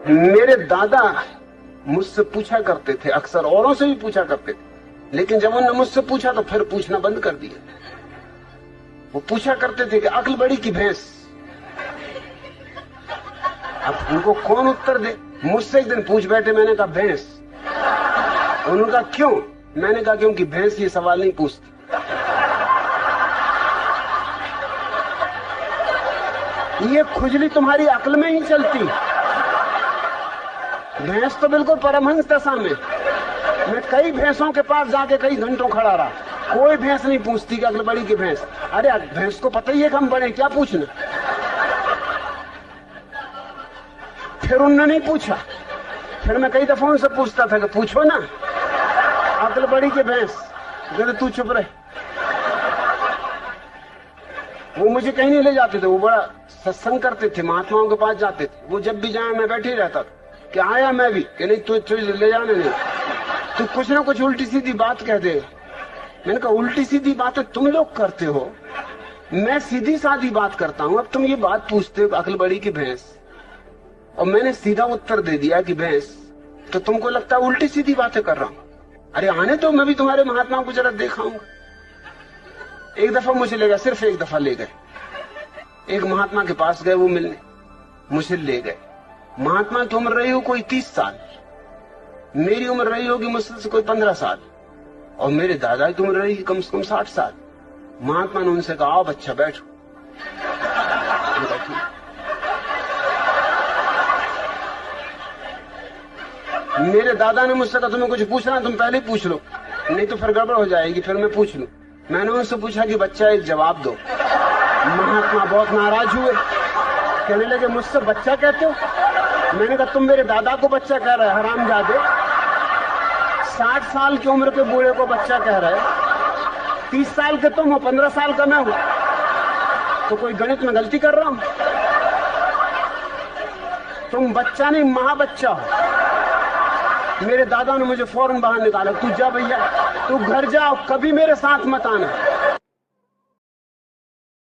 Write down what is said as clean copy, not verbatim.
मेरे दादा मुझसे पूछा करते थे, अक्सर औरों से भी पूछा करते थे, लेकिन जब उन्होंने मुझसे पूछा तो फिर पूछना बंद कर दिया। वो पूछा करते थे कि अक्ल बड़ी की भैंस। अब उनको कौन उत्तर दे। मुझसे एक दिन पूछ बैठे, मैंने कहा भैंस। उन्होंने कहा क्यों? मैंने कहा क्योंकि भैंस ये सवाल नहीं पूछती। ये खुजली तुम्हारी अक्ल में ही चलती। भैंस तो बिल्कुल परमहंस दशा में। मैं कई भैंसों के पास जाके कई घंटों खड़ा रहा, कोई भैंस नहीं पूछती कि अक्ल बड़ी की भैंस। अरे भैंस को पता ही है कि हम बड़े, क्या पूछना। फिर उन्होंने नहीं पूछा। फिर मैं कई दफा उनसे पूछता था कि पूछो ना अक्ल बड़ी की भैंस। कहते तू चुप रहे। वो मुझे कहीं नहीं ले जाते थे, वो बड़ा सत्संग करते थे, महात्माओं के पास जाते थे। वो जब भी जाए मैं बैठे ही रहता था कि आया मैं भी, कि नहीं तू ले जाने नहीं, तू कुछ ना कुछ उल्टी सीधी बात कह दे। मैंने कहा उल्टी सीधी बातें तुम लोग करते हो, मैं सीधी सादी बात करता हूं। अब तुम ये बात पूछते हो अक्ल बड़ी की भैंस, और मैंने सीधा उत्तर दे दिया कि भैंस, तो तुमको लगता है उल्टी सीधी बातें कर रहा हूं। अरे आने तो, मैं भी तुम्हारे महात्माओं को जरा दिखाऊंगा। एक दफा मुझे ले गए, सिर्फ एक दफा ले गए। एक महात्मा के पास गए, वो मिलने मुझे ले गए। महात्मा की उम्र रही हो कोई 30 साल, मेरी उम्र रही होगी मुझसे से कोई 15 साल, और मेरे दादा की उम्र रही कम से कम 60 साल। महात्मा ने उनसे कहा आओ बच्चा बैठो। मेरे दादा ने मुझसे कहा तुम्हें कुछ पूछना तुम पहले ही पूछ लो, नहीं तो फिर गड़बड़ हो जाएगी, फिर मैं पूछ लूं। मैंने उनसे पूछा कि बच्चा एक जवाब दो। महात्मा बहुत नाराज हुए, कहने लगे मुझसे बच्चा कहते हो? मैंने कहा तुम मेरे दादा को बच्चा कह रहे हो हरामजादे, 60 साल की उम्र के बूढ़े को बच्चा कह रहे हो। 30 साल के तुम हो, 15 साल का मैं हूं, तो कोई गणित में गलती कर रहा हूं? तुम बच्चा नहीं महाबच्चा हो। मेरे दादा ने मुझे फौरन बाहर निकाला, तू जा भैया, तू घर जाओ, कभी मेरे साथ मत आना।